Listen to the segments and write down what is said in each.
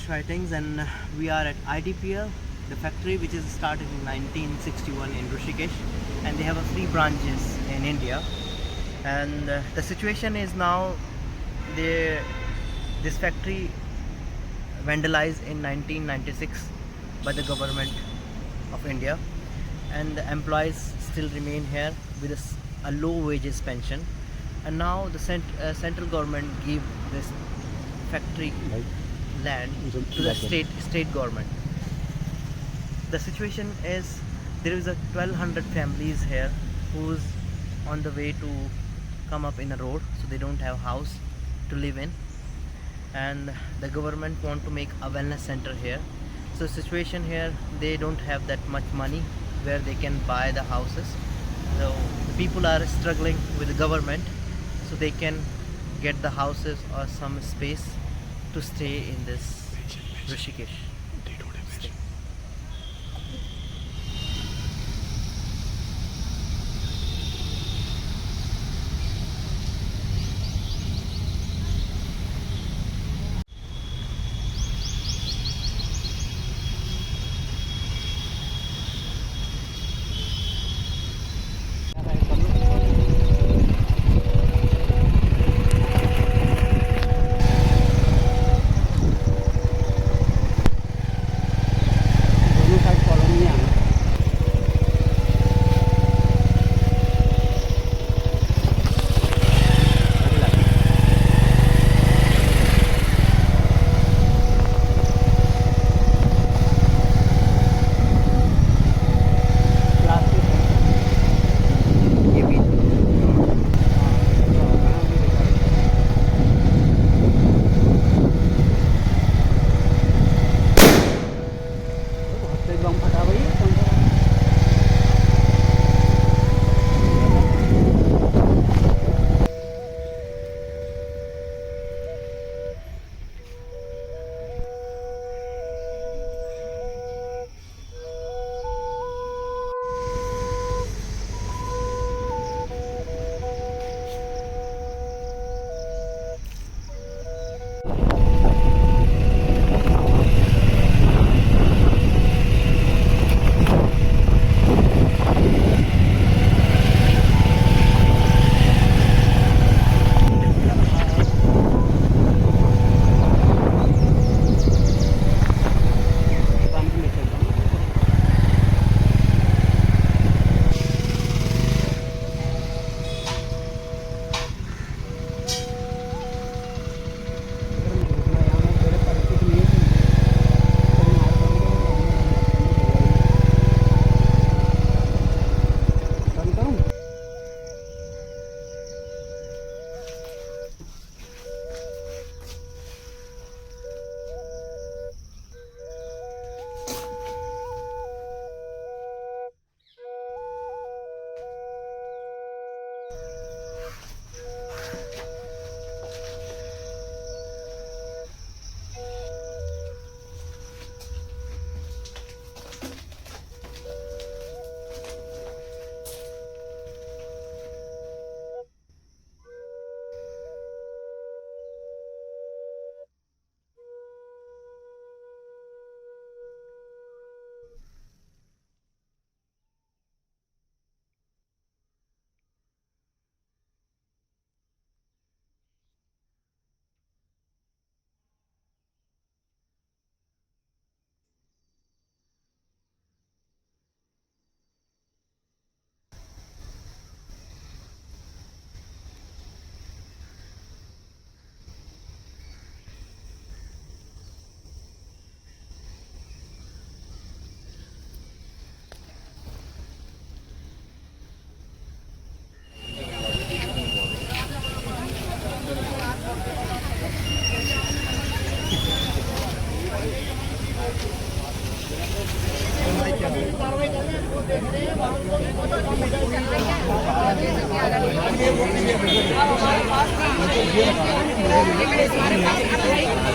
Writings, and we are at IDPL, the factory which is started in 1961 in Rishikesh, and they have 3 branches in India. And the situation is now, they this factory vandalized in 1996 by the government of India, and the employees still remain here with a low wages pension. And now the central government give this factory land to the state government. The situation is, there is a 1200 families here who's on the way to come up in a road, so they don't have house to live in, and the government want to make a wellness center here. So situation here, they don't have that much money where they can buy the houses, so the people are struggling with the government so they can get the houses or some space to stay in this Rishikesh state.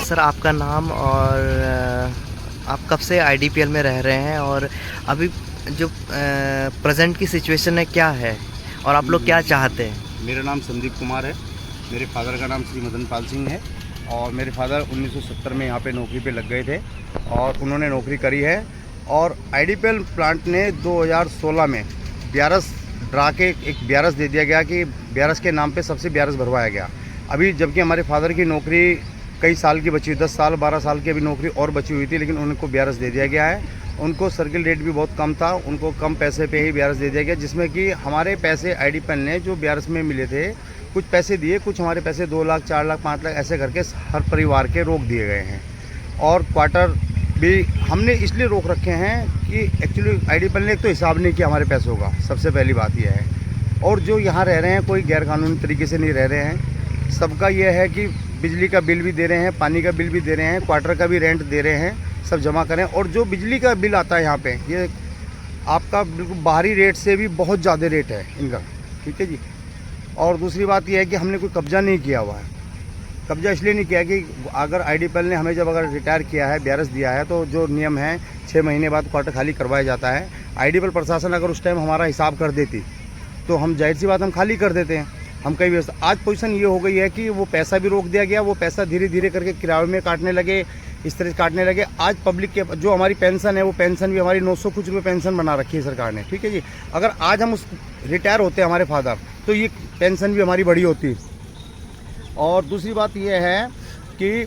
Sir, आपका नाम और आप कब से IDPL में रह रहे हैं और अभी जो प्रेजेंट की सिचुएशन है क्या है और आप लोग क्या चाहते हैं? मेरा नाम संदीप कुमार है। मेरे फादर का नाम श्री मदन पाल सिंह है और मेरे फादर 1970 में यहाँ पे नौकरी पे लग गए थे और उन्होंने नौकरी करी है। और आईडीपीएल प्लांट ने 2016 में ब्यारस ड्रा के एक ब्यारस दे दिया गया कि ब्यारस के नाम पे सबसे ब्यारस भरवाया गया। अभी जबकि हमारे फादर की नौकरी कई साल की बची हुई, 10 साल 12 साल की अभी नौकरी और बची हुई थी, लेकिन उनको ब्यारस दे दिया गया है। उनको सर्किल रेट भी बहुत कम था, उनको कम पैसे पे ही ब्यारस दे दिया गया, जिसमें कि हमारे पैसे आईडीपीएल ने जो ब्यारस में मिले थे कुछ पैसे दिए, कुछ हमारे पैसे 2 लाख 4 लाख 5 लाख ऐसे करके हर परिवार के रोक दिए गए हैं। और क्वार्टर भी हमने इसलिए रोक रखे हैं कि एक्चुअली आईडीपीएल ने एक तो हिसाब नहीं किया हमारे पैसों का, सबसे पहली बात यह है। और जो यहाँ रह रहे हैं कोई गैरकानूनी तरीके से नहीं रह रहे हैं, सबका यह है कि बिजली का बिल भी दे रहे हैं, पानी का बिल भी दे रहे हैं, क्वार्टर का भी रेंट दे रहे हैं, सब जमा करें। और जो बिजली का बिल आता है यहाँ पे, ये आपका बिल्कुल बाहरी रेट से भी बहुत ज़्यादा रेट है इनका, ठीक है जी। और दूसरी बात यह है कि हमने कोई कब्जा नहीं किया हुआ है। कब्जा इसलिए नहीं किया कि अगर आईडीपीएल ने हमें जब अगर रिटायर किया है, ब्यारस दिया है, तो जो नियम है 6 महीने बाद क्वार्टर खाली करवाया जाता है। आईडीपीएल प्रशासन अगर उस टाइम हमारा हिसाब कर देती तो हम जाहिर सी बात हम खाली कर देते हैं, हम कई व्यवस्था। आज पोजीशन ये हो गई है कि वो पैसा भी रोक दिया गया, वो पैसा धीरे धीरे करके किराए में काटने लगे, इस तरह से काटने लगे। आज पब्लिक के जो हमारी पेंशन है, वो पेंशन भी हमारी 900 कुछ रुपये पेंशन बना रखी है सरकार ने, ठीक है जी। अगर आज हम उस रिटायर होते हमारे फादर, तो ये पेंशन भी हमारी बड़ी होती। और दूसरी बात यह है कि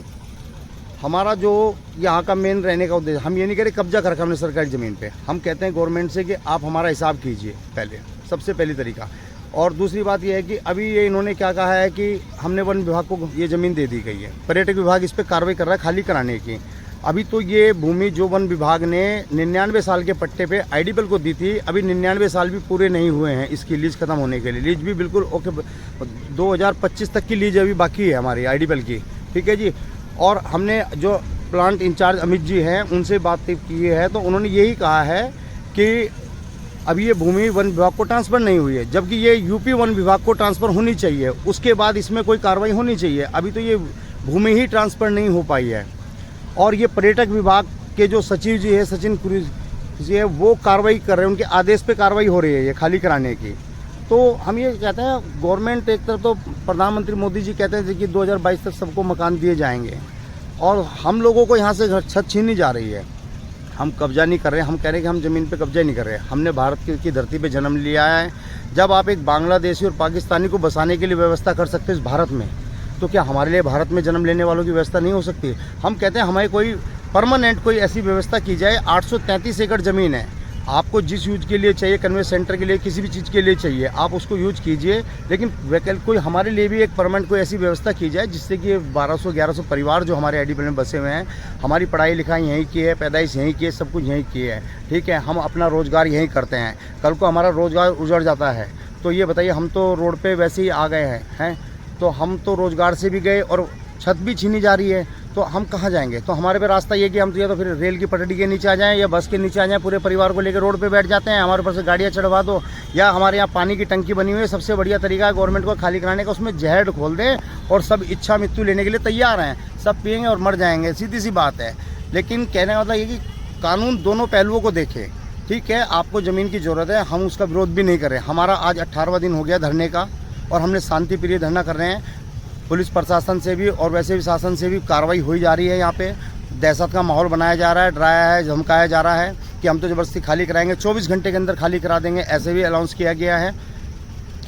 हमारा जो यहाँ का मेन रहने का उद्देश्य, हम ये नहीं कह रहे कब्जा कर रखा हमने सरकारी ज़मीन पे, हम कहते हैं गवर्नमेंट से कि आप हमारा हिसाब कीजिए पहले, सबसे पहली तरीका। और दूसरी बात यह है कि अभी ये इन्होंने क्या कहा है कि हमने वन विभाग को ये ज़मीन दे दी गई है, पर्यटक विभाग इस पर कार्रवाई कर रहा है खाली कराने की। अभी तो ये भूमि जो वन विभाग ने 99 साल के पट्टे पे आईडीपीएल को दी थी, अभी 99 साल भी पूरे नहीं हुए हैं इसकी लीज खत्म होने के लिए। लीज भी बिल्कुल ओके, 2025 तक की लीज अभी बाकी है हमारी आईडीपीएल की, ठीक है जी। और हमने जो प्लांट इंचार्ज अमित जी हैं उनसे बात की है, तो उन्होंने यही कहा है कि अभी ये भूमि वन विभाग को ट्रांसफ़र नहीं हुई है, जबकि ये यूपी वन विभाग को ट्रांसफ़र होनी चाहिए, उसके बाद इसमें कोई कार्रवाई होनी चाहिए। अभी तो ये भूमि ही ट्रांसफ़र नहीं हो पाई है। और ये पर्यटक विभाग के जो सचिव जी है, सचिन कुरी जी है, वो कार्रवाई कर रहे हैं, उनके आदेश पे कार्रवाई हो रही है ये खाली कराने की। तो हम ये कहते हैं गवर्नमेंट, एक तरफ तो प्रधानमंत्री मोदी जी कहते हैं कि 2022 तक सबको मकान दिए जाएंगे, और हम लोगों को यहाँ से घर छत छीनी जा रही है। हम कब्जा नहीं कर रहे, हम कह रहे हैं कि हम ज़मीन पे कब्जा नहीं कर रहे। हमने भारत की धरती पे जन्म लिया है। जब आप एक बांग्लादेशी और पाकिस्तानी को बसाने के लिए व्यवस्था कर सकते हैं इस भारत में, तो क्या हमारे लिए भारत में जन्म लेने वालों की व्यवस्था नहीं हो सकती? हम कहते हैं हमारी कोई परमानेंट कोई ऐसी व्यवस्था की जाए। 833 एकड़ ज़मीन है, आपको जिस यूज के लिए चाहिए, कन्वे सेंटर के लिए, किसी भी चीज़ के लिए चाहिए, आप उसको यूज कीजिए, लेकिन वैकल्पिक कोई हमारे लिए भी एक परमानेंट कोई ऐसी व्यवस्था की जाए जिससे कि 1200-1100 परिवार जो हमारे आईडीपीएल में बसे हुए हैं, हमारी पढ़ाई लिखाई यहीं की है, पैदाइश यहीं की है, सब कुछ यहीं की है, ठीक है। हम अपना रोज़गार यहीं करते हैं, कल को हमारा रोज़गार उजड़ जाता है तो ये बताइए, हम तो रोड पे वैसे ही आ गए हैं, तो हम तो रोज़गार से भी गए और छत भी छीनी जा रही है, तो हम कहाँ जाएंगे? तो हमारे पे रास्ता ये कि हम तो या तो फिर रेल की पटरी के नीचे आ जाएं या बस के नीचे आ जाएं, पूरे परिवार को लेकर रोड पे बैठ जाते हैं, हमारे ऊपर से गाड़ियाँ चढ़वा दो, या हमारे यहाँ पानी की टंकी बनी हुई है, सबसे बढ़िया तरीका है गवर्नमेंट को खाली कराने का, उसमें जहर खोल दें और सब इच्छा मृत्यु लेने के लिए तैयार हैं, सब पिएंगे और मर जाएंगे, सीधी सी बात है। लेकिन कहने का मतलब ये कि कानून दोनों पहलुओं को देखे, ठीक है। आपको ज़मीन की ज़रूरत है, हम उसका विरोध भी नहीं कर रहे। हमारा आज 18वां दिन हो गया धरने का और हमने शांति प्रिय धरना कर रहे हैं। पुलिस प्रशासन से भी और वैसे भी शासन से भी कार्रवाई हुई जा रही है। यहाँ पे दहशत का माहौल बनाया जा रहा है, डराया है, धमकाया जा रहा है कि हम तो ज़बरदस्ती खाली कराएंगे, 24 घंटे के अंदर खाली करा देंगे, ऐसे भी अनाउंस किया गया है।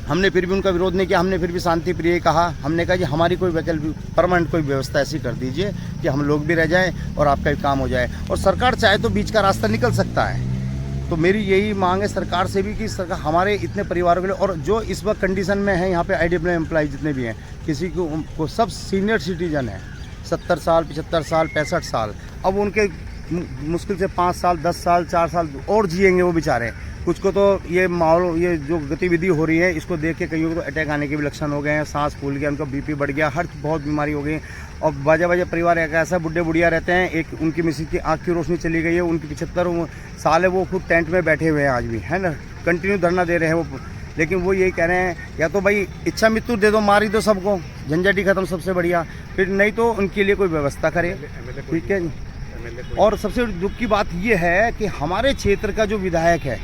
हमने फिर भी उनका विरोध नहीं किया, हमने फिर भी शांति प्रिय कहा। हमने कहा कि हमारी कोई वैकल्पिक परमानेंट कोई व्यवस्था ऐसी कर दीजिए कि हम लोग भी रह जाएँ और आपका भी काम हो जाए। और सरकार चाहे तो बीच का रास्ता निकल सकता है। तो मेरी यही मांग है सरकार से भी कि सरकार हमारे इतने परिवारों के लिए, और जो इस वक्त कंडीशन में है यहाँ पे आईडीपीएल एम्प्लॉय जितने भी हैं, किसी को सब सीनियर सिटीजन है, 70 साल 75 साल 65 साल। अब उनके मुश्किल से 5 साल 10 साल 4 साल और जिएंगे वो बेचारे। कुछ को तो ये माहौल, ये जो गतिविधि हो रही है, इसको देख के कईयों को तो अटैक आने के भी लक्षण हो गए हैं, सांस फूल गया, उनका बीपी बढ़ गया, हर बहुत बीमारी हो गई। और बाजे परिवार एक ऐसा बुढ़े बुढ़िया रहते हैं, एक उनकी मिसेज की आँख की रोशनी चली गई है, उनकी 75 साल है, वो खुद टेंट में बैठे हुए हैं आज भी, है ना, कंटिन्यू धरना दे रहे हैं वो। लेकिन वो यही कह रहे हैं या तो भाई इच्छा मृत्यु दे दो, मार ही दो सबको, झंझट ही खत्म, सबसे बढ़िया, फिर नहीं तो उनके लिए कोई व्यवस्था करे, ठीक है जी। और सबसे दुख की बात ये है कि हमारे क्षेत्र का जो विधायक है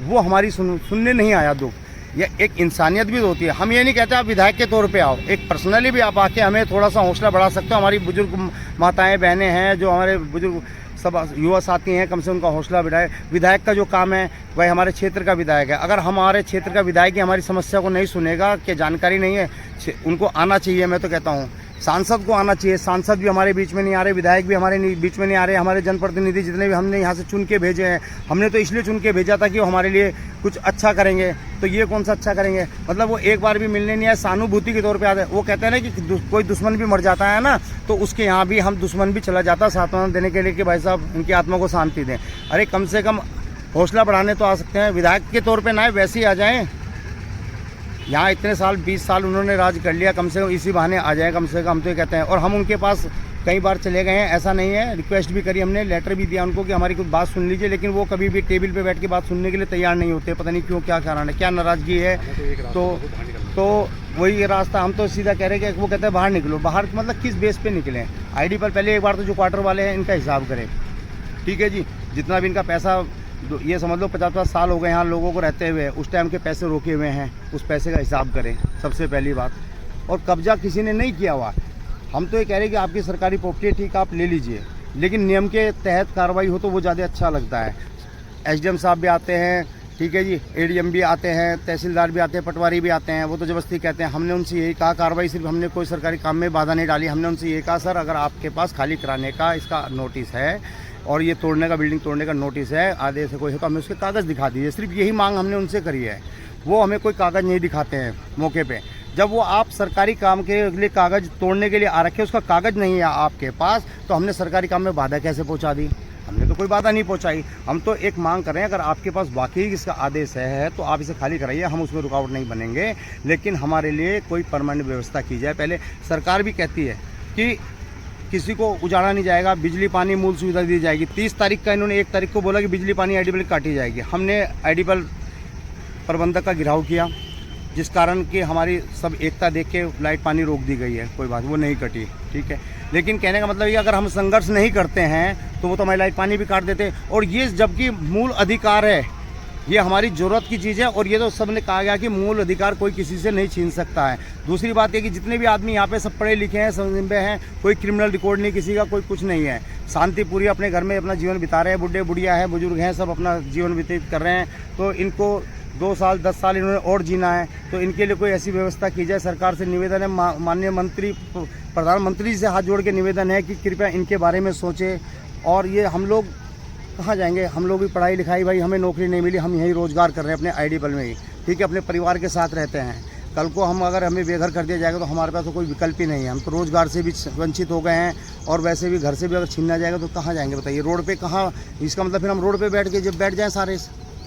वो हमारी सुनने नहीं आया दुख। ये एक इंसानियत भी होती है, हम ये नहीं कहते आप विधायक के तौर पे आओ, एक पर्सनली भी आप आके हमें थोड़ा सा हौसला बढ़ा सकते हो। हमारी बुजुर्ग माताएं बहनें हैं, जो हमारे बुजुर्ग सब युवा साथी हैं, कम से उनका हौसला बढ़ाए। विधायक का जो काम है वह हमारे क्षेत्र का विधायक है। अगर हमारे क्षेत्र का विधायक ही हमारी समस्या को नहीं सुनेगा, कि जानकारी नहीं है, उनको आना चाहिए। मैं तो कहता हूँ सांसद को आना चाहिए, सांसद भी हमारे बीच में नहीं आ रहे, विधायक भी हमारे बीच में नहीं आ रहे। हमारे जनप्रतिनिधि जितने भी हमने यहाँ से चुन के भेजे हैं, हमने तो इसलिए चुन के भेजा था कि वो हमारे लिए कुछ अच्छा करेंगे, तो ये कौन सा अच्छा करेंगे, मतलब वो एक बार भी मिलने नहीं आए, सहानुभूति के तौर पे आते हैं। वो कहते हैं ना कि कोई दुश्मन भी मर जाता है ना, तो उसके यहाँ भी हम दुश्मन भी चला जाता सांत्वना देने के लिए कि भाई साहब उनकी आत्मा को शांति दें। अरे कम से कम हौसला बढ़ाने तो आ सकते हैं, विधायक के तौर पर ना वैसे ही आ जाएँ। यहाँ इतने साल 20 साल उन्होंने राज कर लिया, कम से कम इसी बहाने आ जाए, कम से कम हम तो ये कहते हैं। और हम उनके पास कई बार चले गए हैं, ऐसा नहीं है, रिक्वेस्ट भी करी हमने, लेटर भी दिया उनको कि हमारी कुछ बात सुन लीजिए, लेकिन वो कभी भी टेबल पे बैठ के बात सुनने के लिए तैयार नहीं होते। पता नहीं क्यों, क्या कारण है, क्या नाराज़गी है। तो वही रास्ता हम तो सीधा कह रहे हैं कि वो कहते हैं बाहर निकलो। बाहर मतलब किस बेस पे निकलें? आईडी पर पहले एक बार तो जो क्वार्टर वाले हैं इनका हिसाब करें, ठीक है जी। जितना भी इनका पैसा, ये समझ लो 50-50 साल हो गए यहाँ लोगों को रहते हुए, उस टाइम के पैसे रोके हुए हैं, उस पैसे का हिसाब करें सबसे पहली बात। और कब्जा किसी ने नहीं किया हुआ। हम तो ये कह रहे हैं कि आपकी सरकारी प्रॉपर्टी है, ठीक, आप ले लीजिए, लेकिन नियम के तहत कार्रवाई हो तो वो ज़्यादा अच्छा लगता है। एसडीएम साहब भी आते हैं, ठीक है जी, एडीएम भी आते हैं, तहसीलदार भी आते हैं, पटवारी भी आते हैं, वो तो जबरदस्ती कहते हैं। हमने उनसे यही कहा, कार्रवाई सिर्फ हमने कोई सरकारी काम में बाधा नहीं डाली, हमने उनसे ये कहा सर अगर आपके पास खाली कराने का इसका नोटिस है और ये तोड़ने का, बिल्डिंग तोड़ने का नोटिस है आधे से कोई है, तो हमें उसके कागज़ दिखा दीजिए। सिर्फ यही मांग हमने उनसे करी है। वो हमें कोई कागज़ नहीं दिखाते हैं मौके पे। जब वो आप सरकारी काम के लिए कागज़ तोड़ने के लिए आ रखे, उसका कागज़ नहीं है आपके पास, तो हमने सरकारी काम में बाधा कैसे पहुंचा दी? हमने तो कोई बाधा नहीं पहुंचाई। हम तो एक मांग कर रहे हैं, अगर आपके पास वाकई इसका आदेश है तो आप इसे खाली कराइए, हम उसमें रुकावट नहीं बनेंगे, लेकिन हमारे लिए कोई परमानेंट व्यवस्था की जाए। पहले सरकार भी कहती है कि किसी को उजाड़ा नहीं जाएगा, बिजली पानी मूल सुविधा दी जाएगी। 30 तारीख का इन्होंने 1 तारीख को बोला कि बिजली पानी आईडीपीएल काटी जाएगी। हमने आईडीपीएल प्रबंधक का घेराव किया, जिस कारण कि हमारी सब एकता देख के लाइट पानी रोक दी गई है, कोई बात, वो नहीं कटी, ठीक है। लेकिन कहने का मतलब ये, अगर हम संघर्ष नहीं करते हैं तो वो तो हमारी लाइट पानी भी काट देते। और ये जबकि मूल अधिकार है, ये हमारी ज़रूरत की चीज़ है, और ये तो सबने कहा गया कि मूल अधिकार कोई किसी से नहीं छीन सकता है। दूसरी बात ये कि जितने भी आदमी यहाँ पे सब पढ़े लिखे हैं, समझे हैं, कोई क्रिमिनल रिकॉर्ड नहीं किसी का, कोई कुछ नहीं है, शांतिपूर्वक अपने घर में अपना जीवन बिता रहे हैं। बुढ़े बुढ़िया हैं, बुजुर्ग हैं, सब अपना जीवन व्यतीत कर रहे हैं। तो इनको 2 साल 10 साल इन्होंने और जीना है, तो इनके लिए कोई ऐसी व्यवस्था की जाए। सरकार से निवेदन है, माननीय मंत्री, प्रधानमंत्री से हाथ जोड़ के निवेदन है कि कृपया इनके बारे में सोचें। और ये हम लोग कहाँ जाएंगे? हम लोग भी पढ़ाई लिखाई, भाई हमें नौकरी नहीं मिली, हम यहीं रोज़गार कर रहे हैं अपने आईडीपीएल में ही, ठीक है, अपने परिवार के साथ रहते हैं। कल को हम अगर हमें बेघर कर दिया जाएगा तो हमारे पास तो कोई विकल्प ही नहीं है। हम तो रोज़गार से भी वंचित हो गए हैं, और वैसे भी घर से भी अगर छीनना जाएगा तो कहाँ जाएंगे बताइए? रोड पे कहाँ? इसका मतलब फिर हम रोड पे बैठ के जब बैठ जाएँ सारे,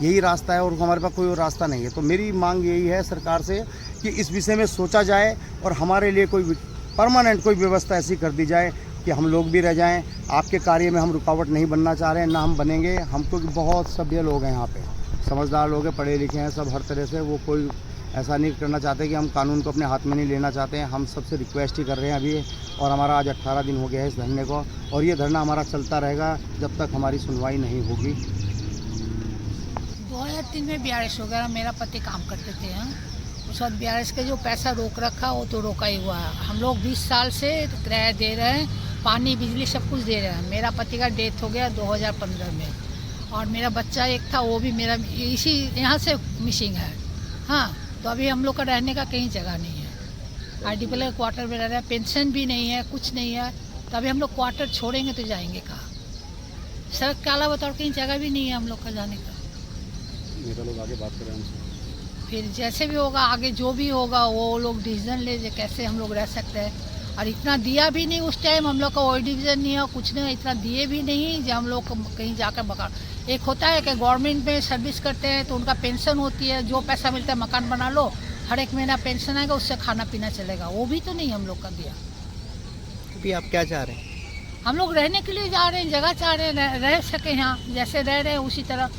यही रास्ता है, और हमारे पास कोई और रास्ता नहीं है। तो मेरी मांग यही है सरकार से कि इस विषय में सोचा जाए, और हमारे लिए कोई परमानेंट कोई व्यवस्था ऐसी कर दी जाए कि हम लोग भी रह जाएं। आपके कार्य में हम रुकावट नहीं बनना चाह रहे हैं, ना हम बनेंगे। हम तो बहुत सभ्य लोग हैं, यहाँ पे समझदार लोग हैं, पढ़े लिखे हैं सब हर तरह से। वो कोई ऐसा नहीं करना चाहते कि हम कानून को अपने हाथ में नहीं लेना चाहते हैं। हम सबसे रिक्वेस्ट ही कर रहे हैं अभी, और हमारा आज 18 दिन हो गया है इस धरने को, और ये धरना हमारा चलता रहेगा जब तक हमारी सुनवाई नहीं होगी। 2003 में BRS हो गया। मेरा पति काम करते थे यहाँ, उस वक्त BRS का जो पैसा रोक रखा वो तो रोका ही हुआ है। हम लोग 20 साल से किराया दे रहे हैं, पानी बिजली सब कुछ दे रहे हैं। मेरा पति का डेथ हो गया 2015 में, और मेरा बच्चा एक था, वो भी मेरा इसी यहाँ से मिसिंग है। हाँ, तो अभी हम लोग का रहने का कहीं जगह नहीं है। आईडीपीएल क्वार्टर में रह रहे हैं, पेंशन भी नहीं है, कुछ नहीं है। तो अभी हम लोग क्वार्टर छोड़ेंगे तो जाएंगे कहाँ? सड़क के अलावा तो कहीं जगह भी नहीं है हम लोग का जाने का। नेता लोग आगे बात करें हमसे, फिर जैसे भी होगा आगे जो भी होगा वो लोग डिसीजन ले, कैसे हम लोग रह सकते हैं। और इतना दिया भी नहीं उस टाइम, हम लोग का कोई डिवीज़न नहीं है, कुछ नहीं, इतना दिए भी नहीं जो हम लोग कहीं जाकर मकान। एक होता है कि गवर्नमेंट में सर्विस करते हैं तो उनका पेंशन होती है, जो पैसा मिलता है मकान बना लो, हर एक महीना पेंशन आएगा, उससे खाना पीना चलेगा, वो भी तो नहीं हम लोग का दिया। अभी आप क्या चाह रहे हैं? हम लोग रहने के लिए जा रहे हैं, जगह चाह रहे हैं, रह सके यहाँ, जैसे रह रहे हैं उसी तरह।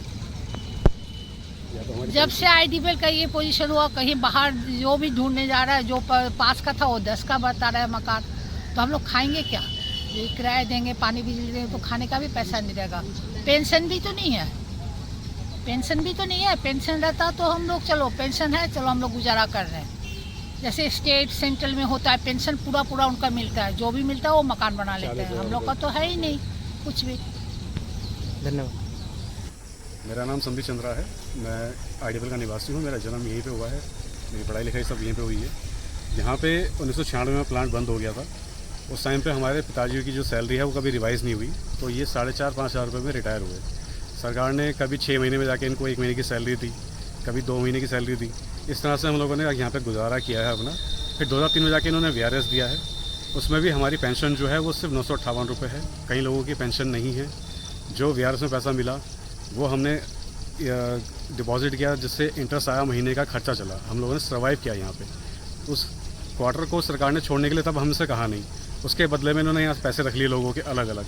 तो हमारी जब से आईडीपीएल का ये पोजीशन हुआ, कहीं बाहर जो भी ढूंढने जा रहा है, जो 5 का था वो 10 का बता रहा है मकान, तो हम लोग खाएंगे क्या? ये किराया देंगे, पानी बिजली देंगे, तो खाने का भी पैसा नहीं रहेगा। पेंशन भी तो नहीं है, पेंशन रहता तो हम लोग चलो पेंशन है, चलो हम लोग गुजारा कर रहे हैं। जैसे स्टेट सेंट्रल में होता है पेंशन पूरा उनका मिलता है, जो भी मिलता है वो मकान बना लेते हैं। हम लोग का तो है ही नहीं कुछ भी। धन्यवाद। मेरा नाम संदीप चंद्रा है, मैं आईडीपीएल का निवासी हूँ। मेरा जन्म यहीं पे हुआ है, मेरी पढ़ाई लिखाई सब यहीं पे हुई है। यहाँ पे 1996 में प्लांट बंद हो गया था। उस टाइम पे हमारे पिताजी की जो सैलरी है वो कभी रिवाइज़ नहीं हुई, तो ये 4,500-5 हज़ार रुपये में रिटायर हुए। सरकार ने कभी 6 महीने में जाके इनको 1 महीने की सैलरी दी, कभी 2 महीने की सैलरी दी। इस तरह से हम लोगों ने यहाँ पे गुजारा किया है अपना। फिर 2003 में जाके इन्होंने वीआरएस दिया है, उसमें भी हमारी पेंशन जो है वो सिर्फ 958 रुपये है। कई लोगों की पेंशन नहीं है। जो वीआरएस में पैसा मिला वो हमने डिपॉजिट किया, जिससे इंटरेस्ट आया, महीने का खर्चा चला। हम लोगों ने सर्वाइव किया यहाँ पे। उस क्वार्टर को सरकार ने छोड़ने के लिए तब हमसे कहा नहीं, उसके बदले में इन्होंने यहाँ पैसे रख लिए लोगों के अलग अलग।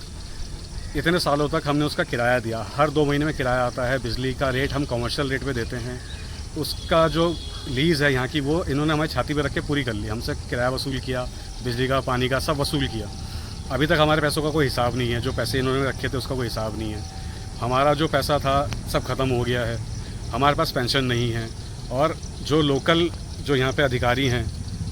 इतने सालों तक हमने उसका किराया दिया, हर 2 महीने में किराया आता है। बिजली का रेट हम कमर्शियल रेट पे देते हैं। उसका जो लीज़ है यहाँ की, वो इन्होंने हमारी छाती पे रख के पूरी कर ली। हमसे किराया वसूल किया, बिजली का, पानी का, सब वसूल किया। अभी तक हमारे पैसों का कोई हिसाब नहीं है। जो पैसे इन्होंने रखे थे उसका कोई हिसाब नहीं है। हमारा जो पैसा था सब ख़त्म हो गया है। हमारे पास पेंशन नहीं है। और जो लोकल जो यहाँ पे अधिकारी हैं,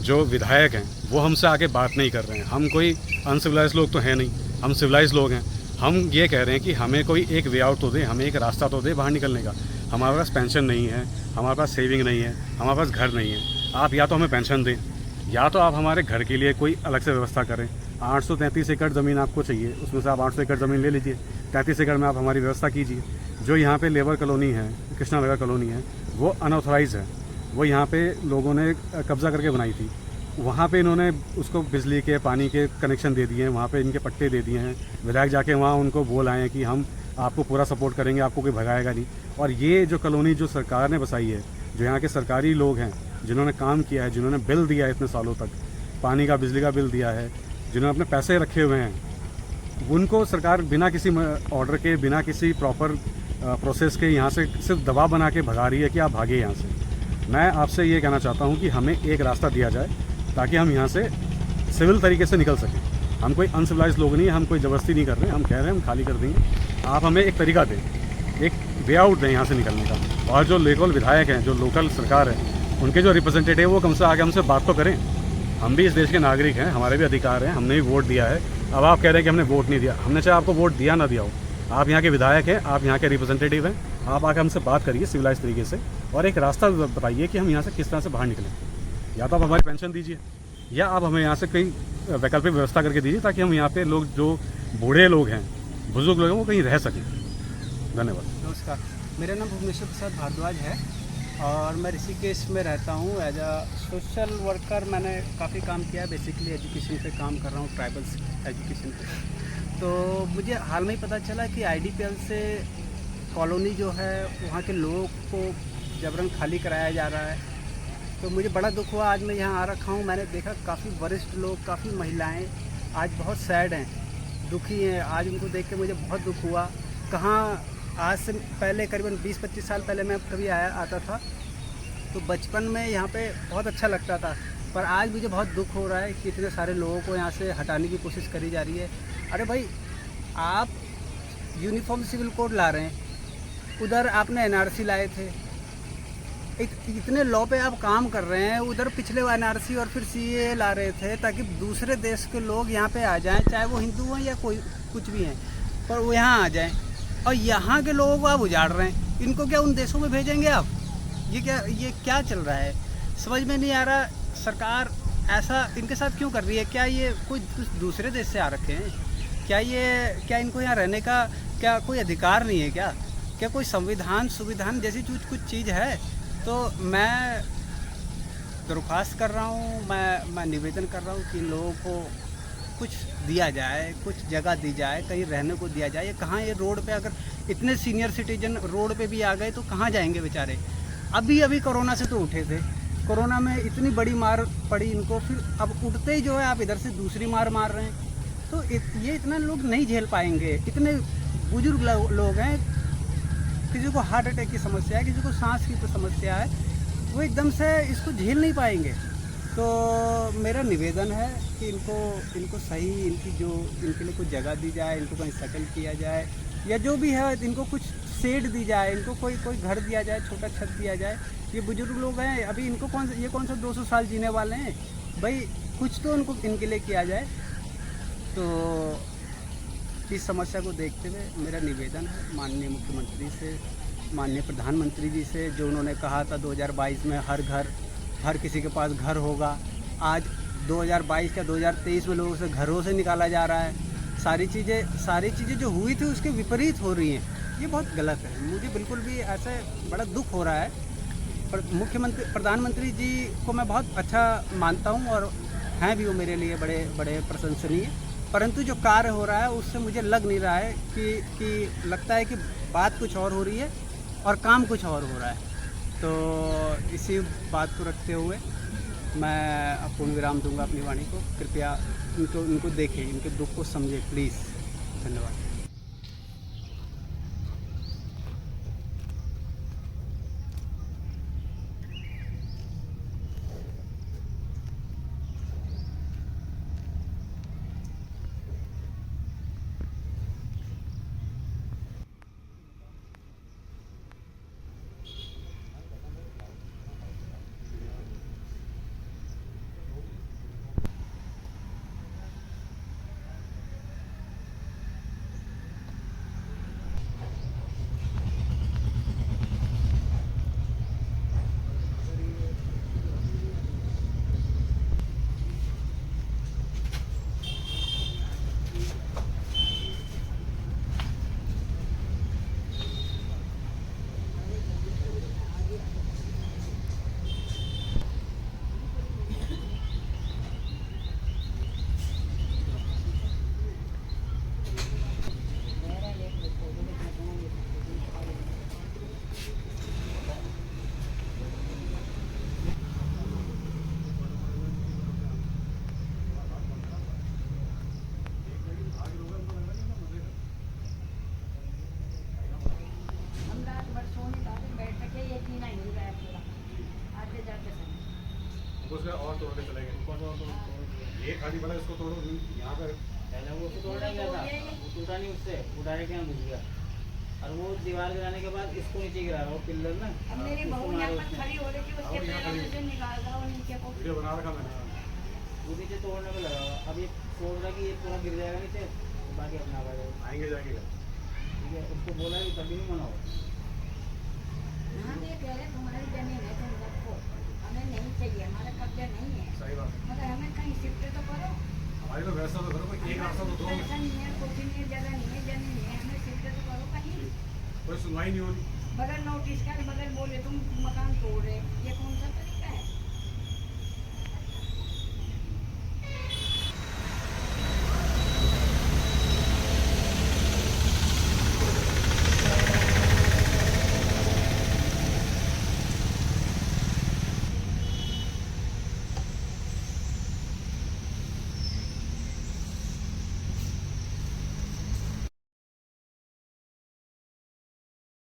जो विधायक हैं, वो हमसे आगे बात नहीं कर रहे हैं। हम कोई अनसिविलाइज लोग तो हैं नहीं, हम सिविलाइज लोग हैं। हम ये कह रहे हैं कि हमें कोई एक वे आउट तो दे, हमें एक रास्ता तो दे बाहर निकलने का। हमारे पास पेंशन नहीं है, हमारे पास सेविंग नहीं है, हमारे पास घर नहीं है। आप या तो हमें पेंशन दें, या तो आप हमारे घर के लिए कोई अलग से व्यवस्था करें। 833 एकड़ ज़मीन आपको चाहिए, उसमें से आप 800 एकड़ ज़मीन ले लीजिए। 33 एकड़ में आप हमारी व्यवस्था कीजिए। जो यहाँ पे लेबर कॉलोनी है, कृष्णा नगर कॉलोनी है, वो अनऑथराइज है। वो यहाँ पे लोगों ने कब्ज़ा करके बनाई थी। वहाँ पे इन्होंने उसको बिजली के, पानी के कनेक्शन दे दिए हैं, वहाँ पे इनके पट्टे दे दिए हैं। विधायक जाके वहाँ उनको बोल आए हैं कि हम आपको पूरा सपोर्ट करेंगे, आपको कोई भगाएगा नहीं। और ये जो कॉलोनी जो सरकार ने बसाई है, जो यहाँ के सरकारी लोग हैं, जिन्होंने काम किया है, जिन्होंने बिल दिया है इतने सालों तक, पानी का, बिजली का बिल दिया है, जिन्होंने अपने पैसे रखे हुए हैं, उनको सरकार बिना किसी ऑर्डर के, बिना किसी प्रॉपर प्रोसेस के यहाँ से सिर्फ दबाव बना के भगा रही है कि आप भागे यहाँ से। मैं आपसे ये कहना चाहता हूँ कि हमें एक रास्ता दिया जाए ताकि हम यहाँ से सिविल तरीके से निकल सकें। हम कोई अनसिविलाइज लोग नहीं हैं, हम कोई ज़बरदस्ती नहीं कर रहे हैं। हम कह रहे हैं हम खाली कर देंगे, आप हमें एक तरीका दें, एक वे आउट दें यहाँ से निकलने का। और जो लोकल विधायक हैं, जो लोकल सरकार है, उनके जो रिप्रेजेंटेटिव वो कम से आगे हमसे बात तो करें। हम भी इस देश के नागरिक हैं, हमारे भी अधिकार हैं, हमने भी वोट दिया है। अब आप कह रहे हैं कि हमने वोट नहीं दिया। हमने चाहे आपको वोट दिया ना दिया हो, आप यहाँ के विधायक हैं, आप यहाँ के रिप्रेजेंटेटिव हैं, आप आके हमसे बात करिए सिविलाइज तरीके से और एक रास्ता बताइए कि हम यहाँ से किस तरह से बाहर निकलें। या तो आप हमारी पेंशन दीजिए, या आप हमें यहाँ से कहीं वैकल्पिक व्यवस्था करके दीजिए ताकि हम यहाँ पे लोग, जो बूढ़े लोग हैं, बुजुर्ग लोग हैं, वो कहीं रह सकें। धन्यवाद। नमस्कार, मेरा नाम भुवनेश्वर प्रसाद भारद्वाज है और मैं ऋषिकेश में रहता हूँ। एज अ सोशल वर्कर मैंने काफ़ी काम किया है। बेसिकली एजुकेशन पे काम कर रहा हूँ, ट्राइबल्स एजुकेशन पे। तो मुझे हाल में ही पता चला कि आईडीपीएल से कॉलोनी जो है वहाँ के लोगों को जबरन खाली कराया जा रहा है। तो मुझे बड़ा दुख हुआ। आज मैं यहाँ आ रखा हूँ, मैंने देखा काफ़ी वरिष्ठ लोग, काफ़ी महिलाएं आज बहुत सैड हैं, दुखी हैं। आज उनको देख के मुझे बहुत दुख हुआ। कहाँ आज से पहले करीबन 20-25 साल पहले मैं कभी आता था तो बचपन में यहाँ पे बहुत अच्छा लगता था, पर आज मुझे बहुत दुख हो रहा है कि इतने सारे लोगों को यहाँ से हटाने की कोशिश करी जा रही है। अरे भाई, आप यूनिफॉर्म सिविल कोड ला रहे हैं, उधर आपने एनआरसी लाए थे, इतने लॉ पे आप काम कर रहे हैं। उधर पिछले एनआरसी और फिर सीए ला रहे थे ताकि दूसरे देश के लोग यहाँ पे आ जाएं, चाहे वो हिंदू हैं या कोई कुछ भी हैं, पर वो यहाँ आ जाएं। और यहाँ के लोगों को आप उजाड़ रहे हैं। इनको क्या उन देशों में भेजेंगे आप? ये क्या चल रहा है, समझ में नहीं आ रहा। सरकार ऐसा इनके साथ क्यों कर रही है? क्या ये कोई दूसरे देश से आ रखे हैं? क्या इनको यहाँ रहने का क्या कोई अधिकार नहीं है? क्या कोई संविधान जैसी कुछ चीज़ है? तो मैं दरख्वास्त कर रहा हूँ, मैं निवेदन कर रहा हूँ कि इन लोगों को कुछ दिया जाए, कुछ जगह दी जाए, कहीं रहने को दिया जाए। ये कहाँ, ये रोड पे अगर इतने सीनियर सिटीजन रोड पे भी आ गए तो कहाँ जाएंगे बेचारे? अभी कोरोना से तो उठे थे, कोरोना में इतनी बड़ी मार पड़ी इनको, फिर अब उठते ही जो है आप इधर से दूसरी मार रहे हैं। तो ये इतना लोग नहीं झेल पाएंगे। इतने बुजुर्ग लोग हैं, किसी को हार्ट अटैक की समस्या है, किसी को सांस की तो समस्या है, वो एकदम से इसको झेल नहीं पाएंगे। तो मेरा निवेदन है कि इनको सही इनके लिए कुछ जगह दी जाए, इनको कहीं सेटल किया जाए, या जो भी है इनको कुछ शेड दी जाए, इनको कोई घर दिया जाए, छोटा छत दिया जाए। ये बुजुर्ग लोग हैं, अभी इनको कौन सा 200 साल जीने वाले हैं भाई, कुछ तो इनके लिए किया जाए। तो इस समस्या को देखते हुए मेरा निवेदन है माननीय मुख्यमंत्री से, माननीय प्रधानमंत्री जी से, जो उन्होंने कहा था 2022 में हर किसी के पास घर होगा, आज 2022 का 2023 में लोगों से घरों से निकाला जा रहा है। सारी चीज़ें जो हुई थी उसके विपरीत हो रही हैं, ये बहुत गलत है। मुझे बिल्कुल भी ऐसे बड़ा दुख हो रहा है। प्रधानमंत्री जी को मैं बहुत अच्छा मानता हूँ और हैं भी वो मेरे लिए बड़े प्रशंसनीय, परंतु जो कार्य हो रहा है उससे मुझे लग नहीं रहा है कि लगता है कि बात कुछ और हो रही है और काम कुछ और हो रहा है। तो इसी बात को रखते हुए मैं पूर्ण विराम दूंगा अपनी वाणी को। कृपया इनको देखें, इनके दुख को समझें प्लीज़। धन्यवाद। उसका और तोड़ के चले गए। ये खाली बड़ा इसको तोड़ो, यहाँ पर पहले वो उसको तोड़ने गया था, वो टूटा नहीं, उससे उठाए के यहाँ घुस गया और वो दीवार गिराने के बाद इसको नीचे गिरा रहा, वो पिल्लर ना। अब मेरी बहू यहाँ पर खड़ी हो रही थी, उसके पैरों में से निकाल रहा वो नीचे को। वीडियो बना रखा मैंने। वो नीचे तोड़ने में लगा हुआ। अब ये सोच रहा कि ये पूरा गिर जाएगा नीचे, तो बाकी अपना आ जाएगा। आएंगे जाएंगे। ठीक है, उसको बोला कि तभी नहीं मना हो। हाँ ये कह रहे तुम्हारी जमीन है, तुम रखो, हमें नहीं चाहिए, हमारा कब्जा नहीं है, सही बात। मगर हमें कहीं शिफ्ट तो करो। हमारी तो व्यवस्था तो करो, कोई एक रास्ता तो दो। पैसा नहीं है, कुछ नहीं है, जगह नहीं है, जमीन है, हमें शिफ्ट तो करो कहीं। कोई सुनवाई नहीं होती। बगैर नोटिस का, बगैर बोले तुम मकान तोड़ रहे, ये कौन सा